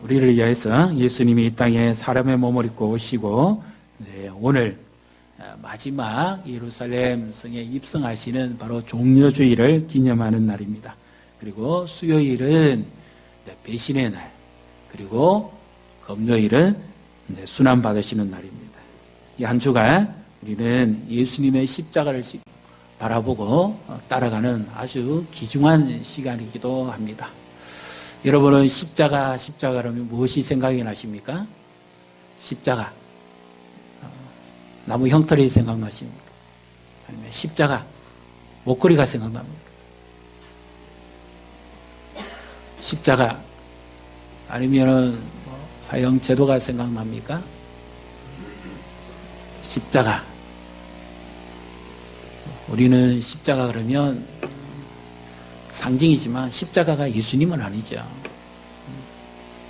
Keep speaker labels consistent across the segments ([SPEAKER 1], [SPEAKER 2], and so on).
[SPEAKER 1] 우리를 위해서 예수님이 이 땅에 사람의 몸을 입고 오시고 이제 오늘 마지막 예루살렘 성에 입성하시는 바로 종려주의를 기념하는 날입니다. 그리고 수요일은 배신의 날, 그리고 금요일은 이제 순환 받으시는 날입니다. 이 한 주간 우리는 예수님의 십자가를 바라보고 따라가는 아주 귀중한 시간이기도 합니다. 여러분은 십자가 그러면 무엇이 생각이 나십니까? 십자가. 나무 형털이 생각나십니까? 아니면 십자가, 목걸이가 생각납니까? 십자가, 아니면은 사형 제도가 생각납니까? 십자가. 우리는 십자가 그러면 상징이지만 십자가가 예수님은 아니죠.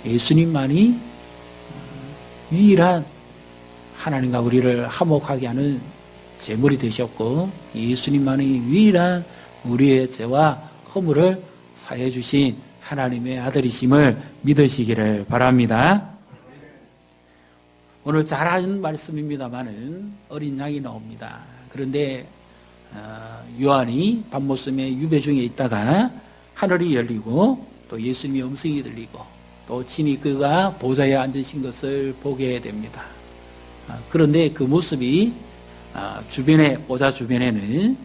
[SPEAKER 1] 예수님만이 유일한 하나님과 우리를 화목하게 하는 제물이 되셨고, 예수님만이 유일한 우리의 죄와 허물을 사해 주신 하나님의 아들이심을 믿으시기를 바랍니다. 오늘 잘하는 말씀입니다만은 어린 양이 나옵니다. 그런데 요한이 밤모섬의 유배 중에 있다가 하늘이 열리고 또 예수님의 음성이 들리고 또 친히 그가 보좌에 앉으신 것을 보게 됩니다. 그런데 그 모습이 주변에, 보좌 주변에는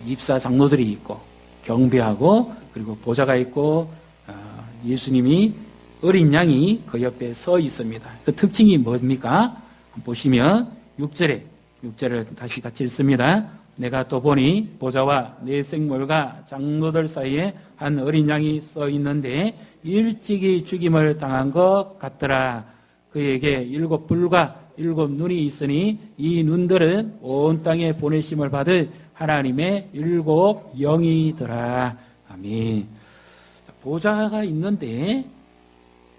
[SPEAKER 1] 입사 장로들이 있고 경배하고, 그리고 보좌가 있고 예수님이 어린 양이 그 옆에 서 있습니다. 그 특징이 뭡니까? 보시면 6절을 다시 같이 읽습니다. 내가 또 보니 보좌와 네 생물과 장로들 사이에 한 어린 양이 서 있는데 일찍이 죽임을 당한 것 같더라. 그에게 7뿔과 7눈이 있으니 이 눈들은 온 땅에 보내심을 받을 하나님의 7 영이더라. 아멘. 보좌가 있는데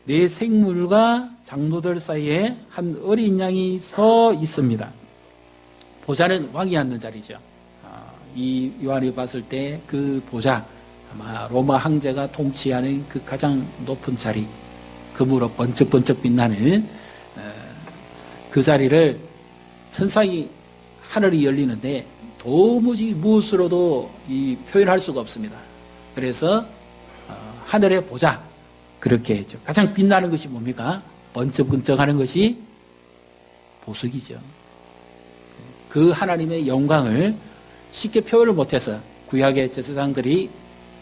[SPEAKER 1] 네 생물과 장로들 사이에 한 어린 양이 서 있습니다. 보좌는 왕이 앉는 자리죠. 이 요한이 봤을 때 그 보좌, 아마 로마 황제가 통치하는 그 가장 높은 자리, 금으로 번쩍번쩍 빛나는 그 자리를 천상이, 하늘이 열리는데 도무지 무엇으로도 표현할 수가 없습니다. 그래서 하늘의 보좌, 그렇게 했죠. 가장 빛나는 것이 뭡니까? 번쩍번쩍하는 것이 보석이죠. 그 하나님의 영광을 쉽게 표현을 못해서 구약의 제사장들이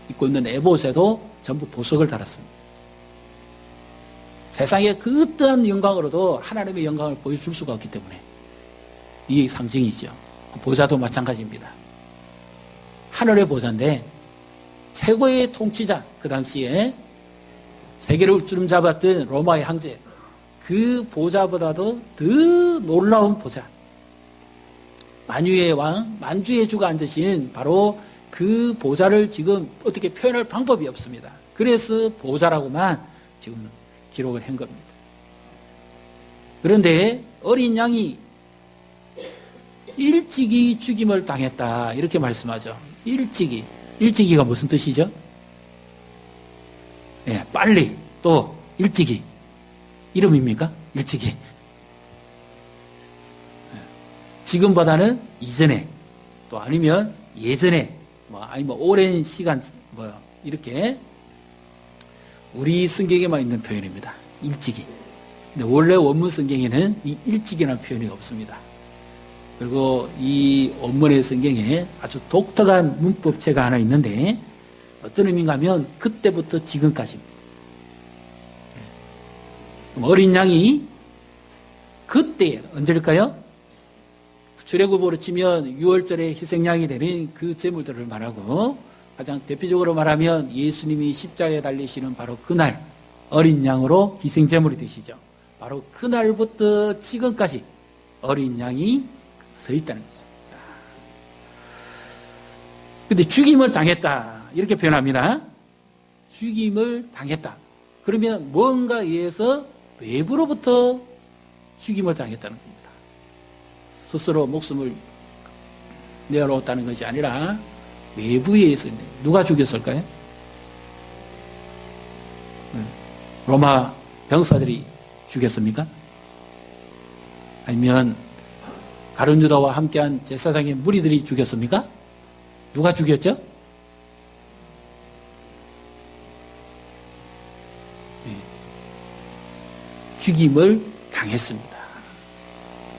[SPEAKER 1] 입고 있는 에봇에도 전부 보석을 달았습니다. 세상의 그 어떠한 영광으로도 하나님의 영광을 보여줄 수가 없기 때문에 이게 상징이죠. 보좌도 마찬가지입니다. 하늘의 보좌인데 최고의 통치자, 그 당시에 세계를 주름잡았던 로마의 황제, 그 보좌보다도 더 놀라운 보좌, 만유의 왕, 만주의 주가 앉으신 바로 그 보좌를 지금 어떻게 표현할 방법이 없습니다. 그래서 보좌라고만 지금 기록을 한 겁니다. 그런데 어린 양이 일찍이 죽임을 당했다, 이렇게 말씀하죠. 일찍이가 무슨 뜻이죠? 예, 빨리, 또 일찍이, 이름입니까? 일찍이. 지금보다는 이전에, 또 아니면 예전에, 아니면 오랜 시간, 이렇게 우리 성경에만 있는 표현입니다. 일찍이. 근데 원래 원문 성경에는 이 일찍이라는 표현이 없습니다. 그리고 이 원문의 성경에 아주 독특한 문법체가 하나 있는데 어떤 의미인가 하면 그때부터 지금까지입니다. 어린 양이 그때, 언제일까요? 출애굽으로 치면 6월절에 희생양이 되는 그 제물들을 말하고, 가장 대표적으로 말하면 예수님이 십자가에 달리시는 바로 그날 어린 양으로 희생 제물이 되시죠. 바로 그날부터 지금까지 어린 양이 서 있다는 거죠. 근데 죽임을 당했다, 이렇게 표현합니다. 죽임을 당했다. 그러면 뭔가에 의해서 외부로부터 죽임을 당했다는 겁니다. 스스로 목숨을 내어놓았다는 것이 아니라 외부에 의해서. 누가 죽였을까요? 로마 병사들이 죽였습니까? 아니면 가룟 유다와 함께한 제사장의 무리들이 죽였습니까? 누가 죽였죠? 죽임을 당했습니다.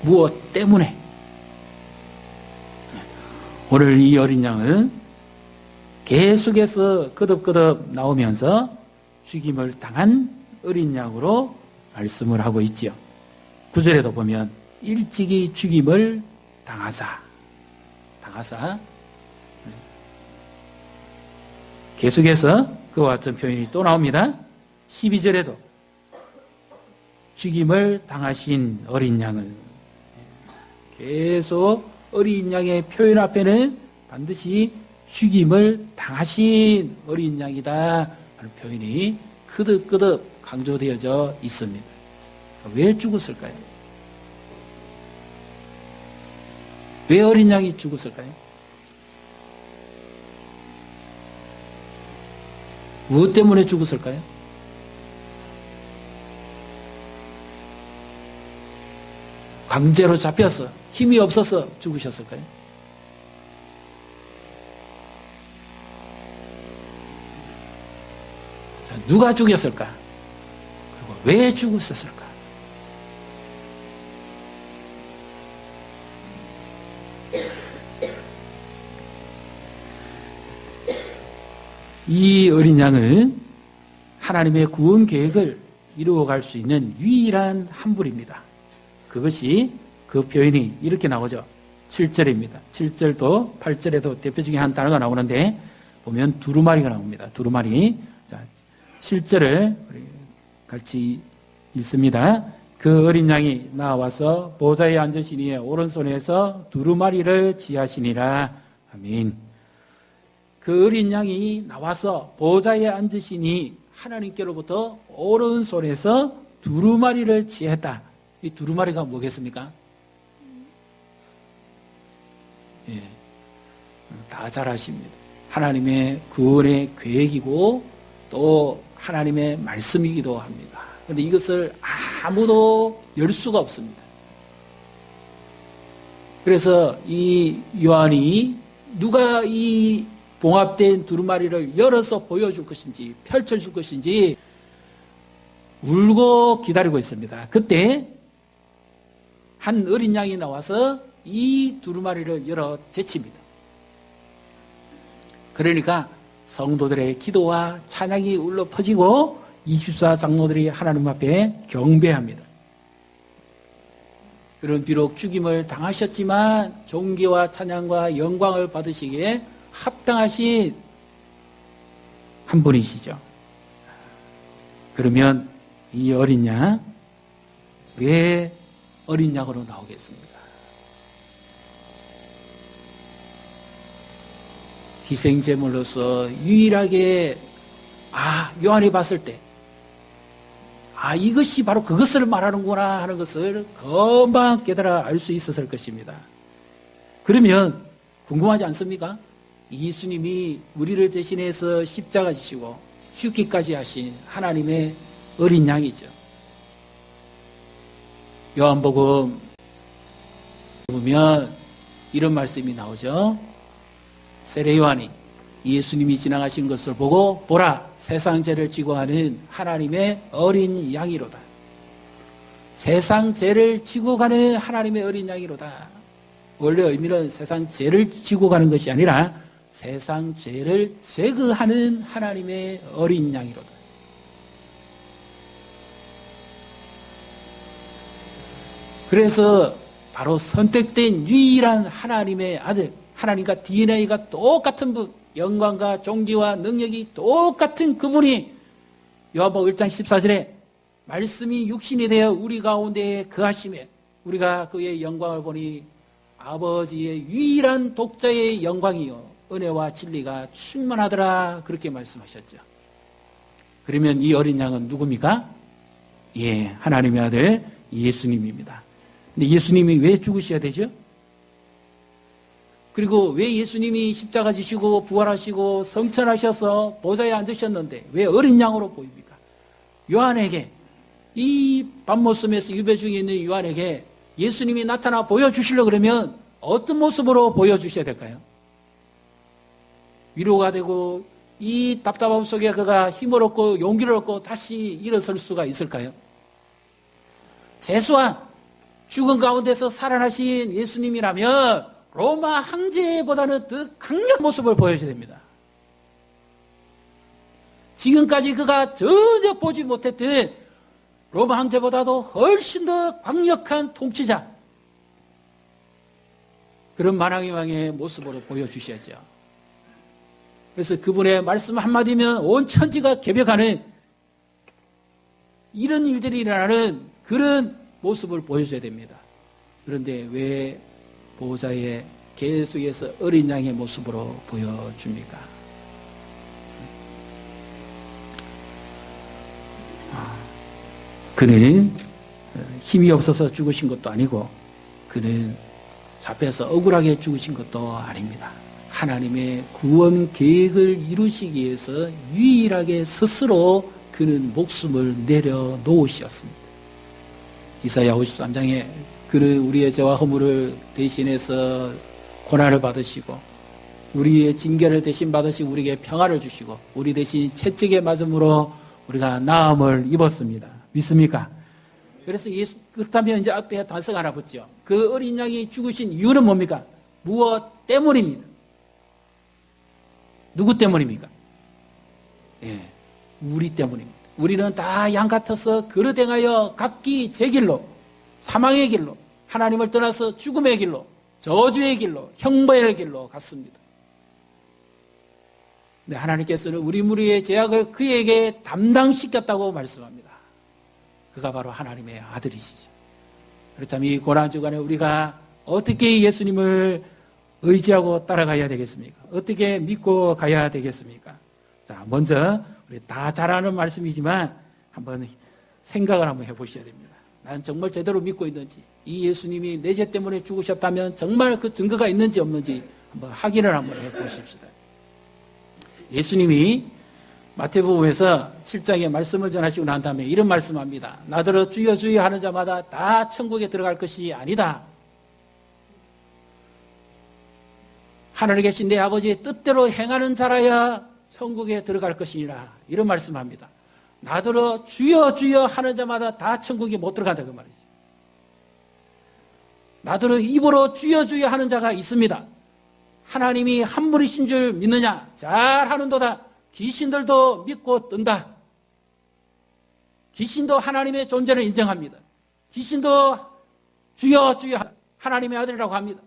[SPEAKER 1] 무엇 때문에? 오늘 이 어린 양은 계속해서 거듭거듭 나오면서 죽임을 당한 어린 양으로 말씀을 하고 있지요. 9절에도 보면 일찍이 죽임을 당하사 계속해서 그와 같은 표현이 또 나옵니다. 12절에도 죽임을 당하신 어린 양을, 계속 어린 양의 표현 앞에는 반드시 죽임을 당하신 어린 양이다 하는 표현이 거듭거듭 강조되어져 있습니다. 왜 죽었을까요? 왜 어린 양이 죽었을까요? 무엇 때문에 죽었을까요? 강제로 잡혀서 힘이 없어서 죽으셨을까요? 자, 누가 죽였을까? 그리고 왜 죽었을까? 이 어린 양은 하나님의 구원 계획을 이루어갈 수 있는 유일한 한 분입니다. 그것이 그 표현이 이렇게 나오죠. 7절입니다. 7절도 8절에도 대표적인 한 단어가 나오는데 보면 두루마리가 나옵니다. 두루마리. 자, 7절을 같이 읽습니다. 그 어린 양이 나와서 보좌에 앉으신 이의 오른손에서 두루마리를 취하시니라. 아멘. 그 어린 양이 나와서 보좌에 앉으시니 하나님께로부터 오른손에서 두루마리를 취했다. 이 두루마리가 뭐겠습니까? 예, 다 잘 아십니다. 하나님의 구원의 계획이고 또 하나님의 말씀이기도 합니다. 그런데 이것을 아무도 열 수가 없습니다. 그래서 이 요한이 누가 이 봉합된 두루마리를 열어서 보여줄 것인지 펼쳐줄 것인지 울고 기다리고 있습니다. 그때 한 어린 양이 나와서 이 두루마리를 열어 제칩니다. 그러니까 성도들의 기도와 찬양이 울려 퍼지고 24 장로들이 하나님 앞에 경배합니다. 그런 비록 죽임을 당하셨지만 존귀와 찬양과 영광을 받으시기에 합당하신 한 분이시죠. 그러면 이 어린 양, 왜 어린 양으로 나오겠습니까? 희생제물로서 유일하게 요한이 봤을 때 이것이 바로 그것을 말하는구나 하는 것을 금방 깨달아 알 수 있었을 것입니다. 그러면 궁금하지 않습니까? 예수님이 우리를 대신해서 십자가 지시고 죽기까지 하신 하나님의 어린 양이죠. 요한복음 보면 이런 말씀이 나오죠. 세례 요한이 예수님이 지나가신 것을 보고 보라, 세상 죄를 지고 가는 하나님의 어린 양이로다. 세상 죄를 지고 가는 하나님의 어린 양이로다. 원래 의미는 세상 죄를 지고 가는 것이 아니라 세상 죄를 제거하는 하나님의 어린 양이로다. 그래서 바로 선택된 유일한 하나님의 아들, 하나님과 DNA가 똑같은 분, 영광과 존귀와 능력이 똑같은 그분이 요한복음 1장 14절에 말씀이 육신이 되어 우리 가운데 거하시매 우리가 그의 영광을 보니 아버지의 유일한 독자의 영광이요 은혜와 진리가 충만하더라, 그렇게 말씀하셨죠. 그러면 이 어린 양은 누굽니까? 예, 하나님의 아들 예수님입니다. 근데 예수님이 왜 죽으셔야 되죠? 그리고 왜 예수님이 십자가 지시고 부활하시고 성천하셔서 보좌에 앉으셨는데 왜 어린 양으로 보입니까? 요한에게 이 밤모섬에서 유배 중에 있는 요한에게 예수님이 나타나 보여주시려고 그러면 어떤 모습으로 보여주셔야 될까요? 위로가 되고 이 답답함 속에 그가 힘을 얻고 용기를 얻고 다시 일어설 수가 있을까요? 최소한 죽은 가운데서 살아나신 예수님이라면 로마 황제보다는 더 강력한 모습을 보여줘야 됩니다. 지금까지 그가 전혀 보지 못했던 로마 황제보다도 훨씬 더 강력한 통치자, 그런 만왕의 왕의 모습으로 보여주셔야죠. 그래서 그분의 말씀 한마디면 온 천지가 개벽하는 이런 일들이 일어나는 그런 모습을 보여줘야 됩니다. 그런데 왜 보호자의 계속해서 어린 양의 모습으로 보여줍니까? 그는 힘이 없어서 죽으신 것도 아니고 그는 잡혀서 억울하게 죽으신 것도 아닙니다. 하나님의 구원 계획을 이루시기 위해서 유일하게 스스로 그는 목숨을 내려놓으셨습니다. 이사야 53장에 그는 우리의 죄와 허물을 대신해서 고난을 받으시고 우리의 징계를 대신 받으시고 우리에게 평화를 주시고 우리 대신 채찍에 맞음으로 우리가 나음을 입었습니다. 믿습니까? 그래서 예수, 그렇다면 이제 앞에 단서가 하나 붙죠. 그 어린 양이 죽으신 이유는 뭡니까? 무엇 때문입니다. 누구 때문입니까? 예, 우리 때문입니다. 우리는 다 양 같아서 그릇 행하여 각기 제 길로, 사망의 길로, 하나님을 떠나서 죽음의 길로, 저주의 길로, 형벌의 길로 갔습니다. 근데 하나님께서는 우리 무리의 죄악을 그에게 담당시켰다고 말씀합니다. 그가 바로 하나님의 아들이시죠. 그렇다면 이 고난 주간에 우리가 어떻게 예수님을 의지하고 따라가야 되겠습니까? 어떻게 믿고 가야 되겠습니까? 자, 먼저 우리 다 잘 아는 말씀이지만 한번 생각을 한번 해보셔야 됩니다. 나는 정말 제대로 믿고 있는지, 이 예수님이 내 죄 때문에 죽으셨다면 정말 그 증거가 있는지 없는지 한번 확인을 한번 해보십시다. 예수님이 마태복음에서 7장에 말씀을 전하시고 난 다음에 이런 말씀합니다. 나더러 주여 주여 하는 자마다 다 천국에 들어갈 것이 아니다. 하늘에 계신 내 아버지의 뜻대로 행하는 자라야 천국에 들어갈 것이니라. 이런 말씀합니다. 나더러 주여 주여 하는 자마다 다 천국에 못 들어간다 그 말이죠. 나더러 입으로 주여 주여 하는 자가 있습니다. 하나님이 한 분이신 줄 믿느냐? 잘하는도다. 귀신들도 믿고 뜬다. 귀신도 하나님의 존재를 인정합니다. 귀신도 주여 주여 하나님의 아들이라고 합니다.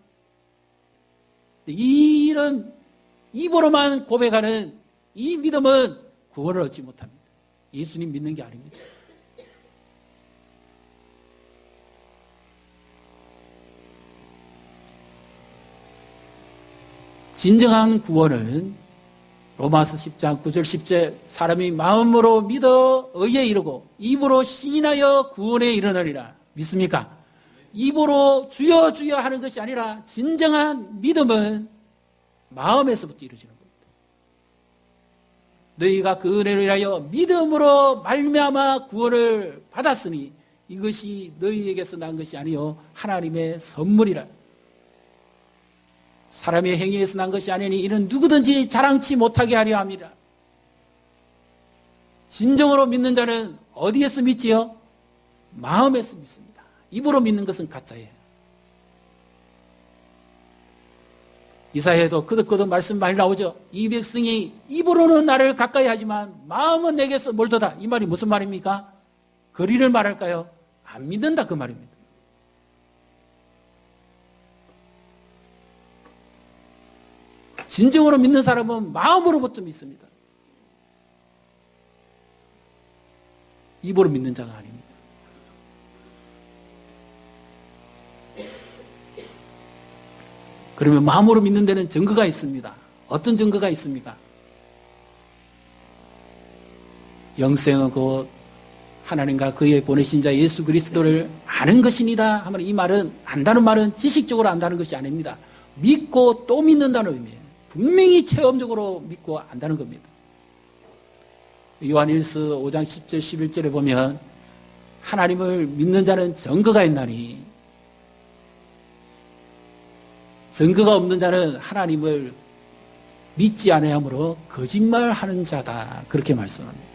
[SPEAKER 1] 이런 입으로만 고백하는 이 믿음은 구원을 얻지 못합니다. 예수님 믿는 게 아닙니다. 진정한 구원은 로마서 10장 9절 10절 사람이 마음으로 믿어 의에 이르고 입으로 시인하여 구원에 이르느니라. 믿습니까? 입으로 주여 주여 하는 것이 아니라 진정한 믿음은 마음에서부터 이루어지는 겁니다. 너희가 그 은혜를 인하여 믿음으로 말미암아 구원을 받았으니 이것이 너희에게서 난 것이 아니요 하나님의 선물이라. 사람의 행위에서 난 것이 아니니 이는 누구든지 자랑치 못하게 하려 함이라. 진정으로 믿는 자는 어디에서 믿지요? 마음에서 믿습니다. 입으로 믿는 것은 가짜예요. 이사야에도 거듭거듭 말씀 많이 나오죠. 이 백성이 입으로는 나를 가까이 하지만 마음은 내게서 멀도다. 이 말이 무슨 말입니까? 거리를 말할까요? 안 믿는다 그 말입니다. 진정으로 믿는 사람은 마음으로부터 믿습니다. 입으로 믿는 자가 아닙니다. 그러면 마음으로 믿는 데는 증거가 있습니다. 어떤 증거가 있습니까? 영생은 곧 하나님과 그의 보내신 자 예수 그리스도를 아는 것이니다 하면 이 말은 안다는 말은 지식적으로 안다는 것이 아닙니다. 믿고 또 믿는다는 의미예요. 분명히 체험적으로 믿고 안다는 겁니다. 요한일서 5장 10절 11절에 보면 하나님을 믿는 자는 증거가 있나니 증거가 없는 자는 하나님을 믿지 아니하므로 거짓말하는 자다. 그렇게 말씀합니다.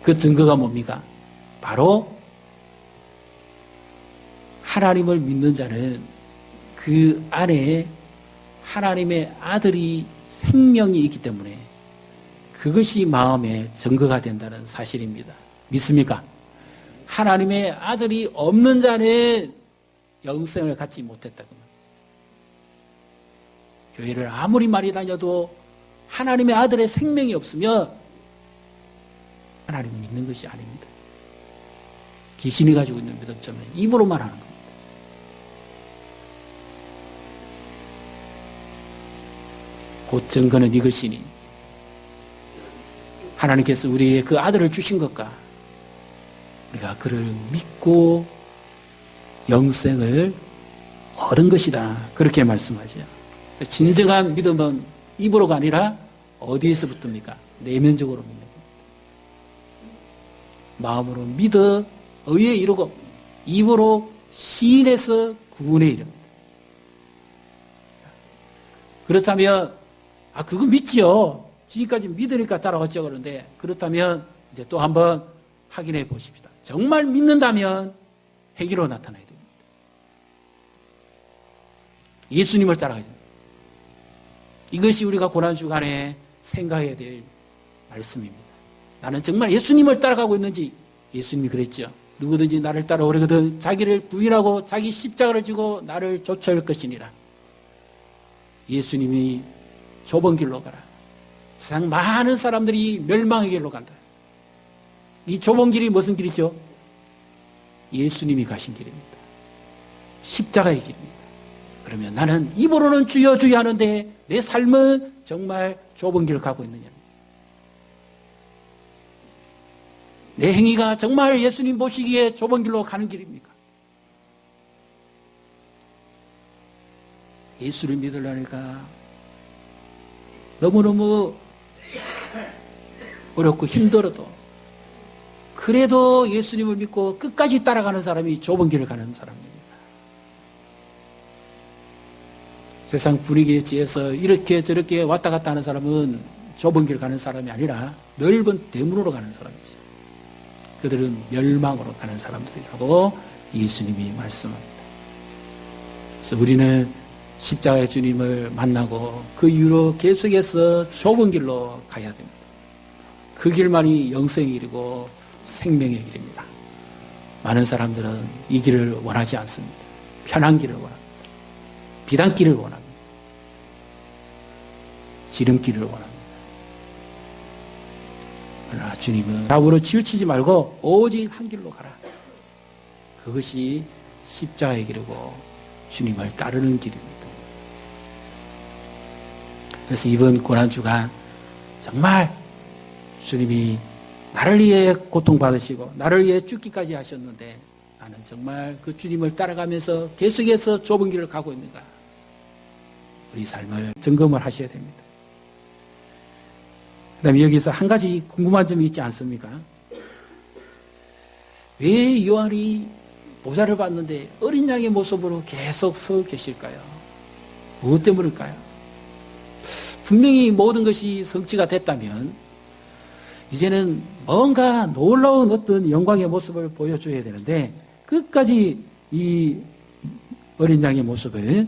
[SPEAKER 1] 그 증거가 뭡니까? 바로 하나님을 믿는 자는 그 안에 하나님의 아들이 생명이 있기 때문에 그것이 마음의 증거가 된다는 사실입니다. 믿습니까? 하나님의 아들이 없는 자는 영생을 갖지 못했다고 합니다. 교회를 아무리 많이 다녀도 하나님의 아들의 생명이 없으면 하나님을 믿는 것이 아닙니다. 귀신이 가지고 있는 믿음점은 입으로만 하는 겁니다. 곧 증거는 이것이니 하나님께서 우리에게 그 아들을 주신 것과 우리가 그를 믿고 영생을 얻은 것이다. 그렇게 말씀하죠. 진정한 믿음은 입으로가 아니라 어디에서 붙습니까? 내면적으로 믿는 겁니다. 마음으로 믿어 의에 이르고 입으로 시인해서 구원에 이릅니다. 그렇다면 그거 믿지요. 지금까지 믿으니까 따라왔죠. 그런데 그렇다면 이제 또 한번 확인해 보십시다. 정말 믿는다면 행위로 나타나야 됩니다. 예수님을 따라가야 됩니다. 이것이 우리가 고난주간에 생각해야 될 말씀입니다. 나는 정말 예수님을 따라가고 있는지. 예수님이 그랬죠. 누구든지 나를 따라오려거든 자기를 부인하고 자기 십자가를 지고 나를 쫓아올 것이니라. 예수님이 좁은 길로 가라. 세상 많은 사람들이 멸망의 길로 간다. 이 좁은 길이 무슨 길이죠? 예수님이 가신 길입니다. 십자가의 길입니다. 그러면 나는 입으로는 주여 주여 하는데 내 삶은 정말 좁은 길을 가고 있느냐? 내 행위가 정말 예수님 보시기에 좁은 길로 가는 길입니까? 예수를 믿으려니까 너무너무 어렵고 힘들어도 그래도 예수님을 믿고 끝까지 따라가는 사람이 좁은 길을 가는 사람입니다. 세상 분위기에 취해서 이렇게 저렇게 왔다 갔다 하는 사람은 좁은 길 가는 사람이 아니라 넓은 대문으로 가는 사람이죠. 그들은 멸망으로 가는 사람들이라고 예수님이 말씀합니다. 그래서 우리는 십자가의 주님을 만나고 그 이후로 계속해서 좁은 길로 가야 됩니다. 그 길만이 영생의 길이고 생명의 길입니다. 많은 사람들은 이 길을 원하지 않습니다. 편한 길을 원합니다. 비단길을 원합니다. 지름길을 원합니다. 그러나 주님은 좌우로 치우치지 말고 오직 한 길로 가라. 그것이 십자가의 길이고 주님을 따르는 길입니다. 그래서 이번 고난주가 정말 주님이 나를 위해 고통받으시고 나를 위해 죽기까지 하셨는데 나는 정말 그 주님을 따라가면서 계속해서 좁은 길을 가고 있는가? 우리 삶을 점검을 하셔야 됩니다. 그 다음에 여기서 한 가지 궁금한 점이 있지 않습니까? 왜 요한이 보좌를 봤는데 어린 양의 모습으로 계속 서 계실까요? 무엇 때문일까요? 분명히 모든 것이 성취가 됐다면 이제는 뭔가 놀라운 어떤 영광의 모습을 보여줘야 되는데 끝까지 이 어린 양의 모습을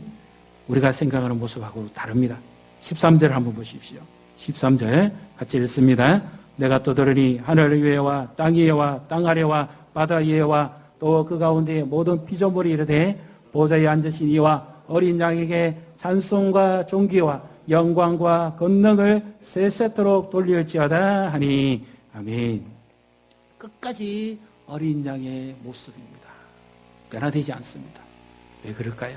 [SPEAKER 1] 우리가 생각하는 모습하고 다릅니다. 13절 한번 보십시오. 13절 같이 읽습니다. 내가 떠들으니 하늘 위에와 땅 위에와 땅 아래와 바다 위에와 또 그 가운데 모든 피조물이 이르되 보좌에 앉으신 이와 어린 양에게 찬송과 존귀와 영광과 권능을 세세토록 돌릴지어다 하니 아멘. 끝까지 어린 양의 모습입니다. 변화되지 않습니다. 왜 그럴까요?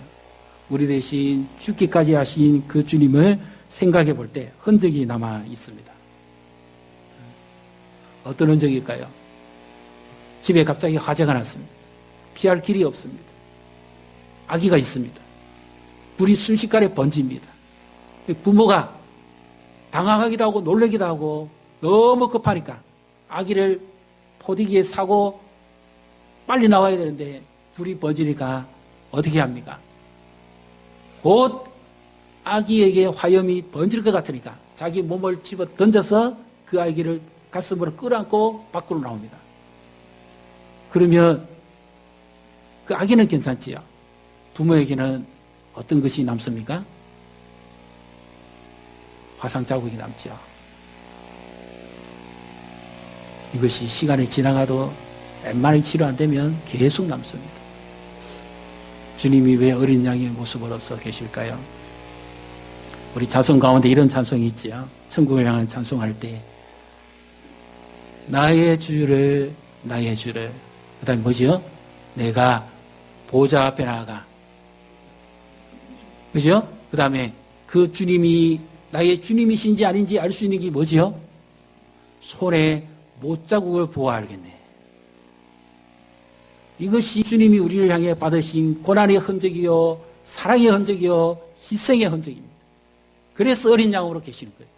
[SPEAKER 1] 우리 대신 죽기까지 하신 그 주님을 생각해 볼 때 흔적이 남아 있습니다. 어떤 흔적일까요? 집에 갑자기 화재가 났습니다. 피할 길이 없습니다. 아기가 있습니다. 불이 순식간에 번집니다. 부모가 당황하기도 하고 놀라기도 하고 너무 급하니까 아기를 포디기에 사고 빨리 나와야 되는데 불이 번지니까 어떻게 합니까? 곧 아기에게 화염이 번질 것 같으니까 자기 몸을 집어 던져서 그 아기를 가슴으로 끌어안고 밖으로 나옵니다. 그러면 그 아기는 괜찮지요. 부모에게는 어떤 것이 남습니까? 화상 자국이 남죠. 이것이 시간이 지나가도 웬만히 치료 안 되면 계속 남습니다. 주님이 왜 어린 양의 모습으로서 계실까요? 우리 찬송 가운데 이런 찬송이 있지요. 천국을 향한 찬송할 때 나의 주를 그 다음에 뭐지요? 내가 보좌 앞에 나아가, 그죠? 그 다음에 그 주님이 나의 주님이신지 아닌지 알 수 있는 게 뭐지요? 손에 못자국을 보아 알겠네. 이것이 주님이 우리를 향해 받으신 고난의 흔적이요, 사랑의 흔적이요, 희생의 흔적입니다. 그래서 어린 양으로 계시는 거예요.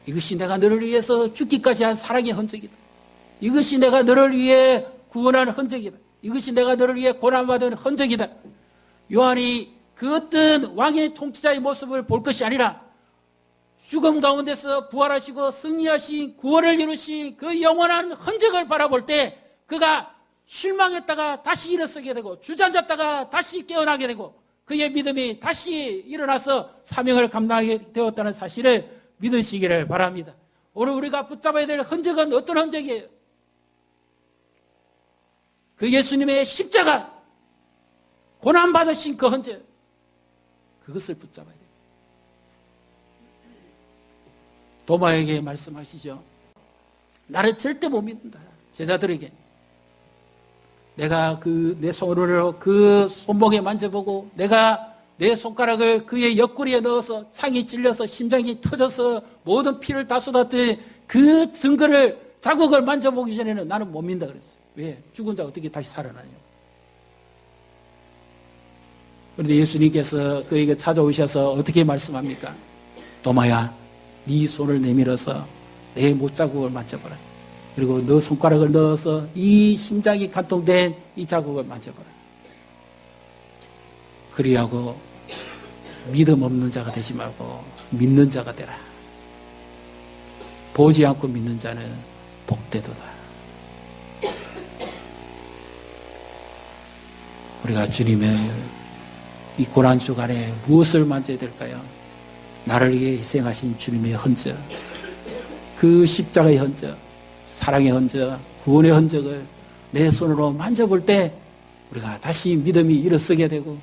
[SPEAKER 1] 이것이 내가 너를 위해서 죽기까지 한 사랑의 흔적이다. 이것이 내가 너를 위해 구원한 흔적이다. 이것이 내가 너를 위해 고난받은 흔적이다. 요한이 그 어떤 왕의 통치자의 모습을 볼 것이 아니라 죽음 가운데서 부활하시고 승리하신 구원을 이루신 그 영원한 흔적을 바라볼 때 그가 실망했다가 다시 일어서게 되고 주저앉았다가 다시 깨어나게 되고 그의 믿음이 다시 일어나서 사명을 감당하게 되었다는 사실을 믿으시기를 바랍니다. 오늘 우리가 붙잡아야 될 흔적은 어떤 흔적이에요? 그 예수님의 십자가, 고난받으신 그 흔적, 그것을 붙잡아야 돼요. 도마에게 말씀하시죠. 나를 절대 못 믿는다. 제자들에게. 내가 내 손으로 그 손목에 만져보고 내가 내 손가락을 그의 옆구리에 넣어서 창이 찔려서 심장이 터져서 모든 피를 다 쏟았더니 그 증거를, 자국을 만져보기 전에는 나는 못 믿는다 그랬어요. 왜? 죽은 자 어떻게 다시 살아나냐. 그런데 예수님께서 그에게 찾아오셔서 어떻게 말씀합니까? 도마야, 네 손을 내밀어서 내 못자국을 만져보라. 그리고 너 손가락을 넣어서 이 심장이 간통된 이 자국을 만져보라. 그리하고 믿음 없는 자가 되지 말고 믿는 자가 되라. 보지 않고 믿는 자는 복되도다. 우리가 주님의 이 고난 주간에 무엇을 만져야 될까요? 나를 위해 희생하신 주님의 흔적, 그 십자가의 흔적, 사랑의 흔적, 구원의 흔적을 내 손으로 만져볼 때 우리가 다시 믿음이 일어서게 되고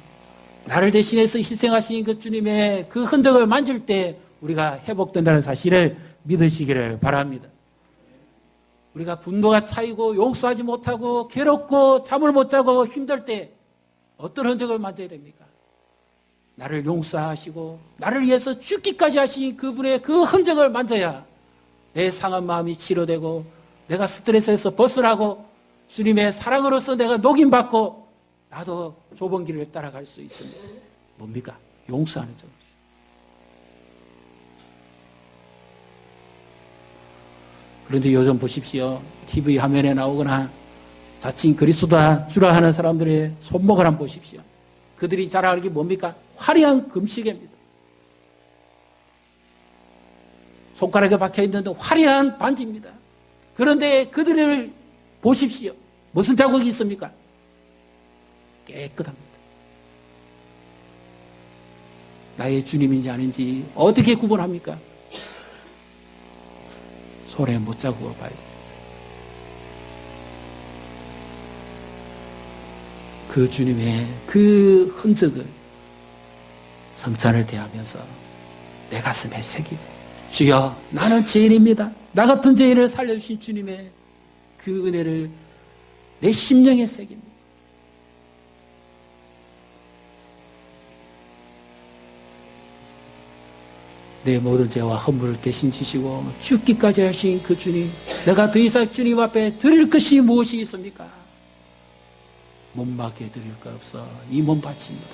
[SPEAKER 1] 나를 대신해서 희생하신 그 주님의 그 흔적을 만질 때 우리가 회복된다는 사실을 믿으시기를 바랍니다. 우리가 분노가 차이고 용서하지 못하고 괴롭고 잠을 못 자고 힘들 때 어떤 흔적을 만져야 됩니까? 나를 용서하시고 나를 위해서 죽기까지 하신 그분의 그 흔적을 만져야 내 상한 마음이 치료되고 내가 스트레스에서 벗어나고 주님의 사랑으로서 내가 녹임받고 나도 좁은 길을 따라갈 수 있습니다. 뭡니까? 용서하는 점. 그런데 요즘 보십시오. TV 화면에 나오거나 자칭 그리스도다 주라 하는 사람들의 손목을 한번 보십시오. 그들이 자랑하는 게 뭡니까? 화려한 금시계입니다. 손가락에 박혀있는 화려한 반지입니다. 그런데 그들을 보십시오. 무슨 자국이 있습니까? 깨끗합니다. 나의 주님인지 아닌지 어떻게 구분합니까? 손에 못자국을 봐야 돼요. 그 주님의 그 흔적을 성찬을 대하면서 내 가슴에 새기고 주여 나는 죄인입니다. 나 같은 죄인을 살려주신 주님의 그 은혜를 내 심령에 새깁니다. 내 모든 죄와 허물을 대신 지시고 죽기까지 하신 그 주님, 내가 더 이상 주님 앞에 드릴 것이 무엇이 있습니까? 몸밖에 드릴 것 없어 이 몸 바칩니다.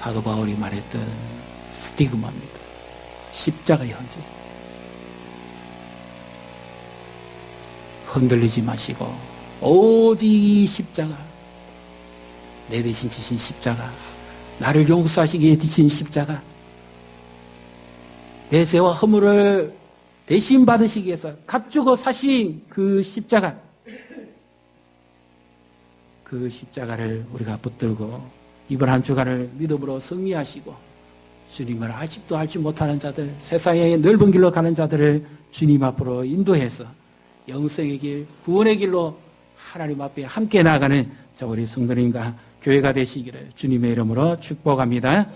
[SPEAKER 1] 사도 바울이 말했던 스티그마입니다. 십자가의 헌재. 흔들리지 마시고 오직 이 십자가, 내 대신 지신 십자가, 나를 용서하시기 위해 지신 십자가, 내 죄와 허물을 대신 받으시기 위해서 값주고 사신 그 십자가, 그 십자가를 우리가 붙들고 이번 한 주간을 믿음으로 승리하시고, 주님을 아직도 알지 못하는 자들, 세상의 넓은 길로 가는 자들을 주님 앞으로 인도해서 영생의 길, 구원의 길로 하나님 앞에 함께 나아가는 저 우리 성도님과 교회가 되시기를 주님의 이름으로 축복합니다.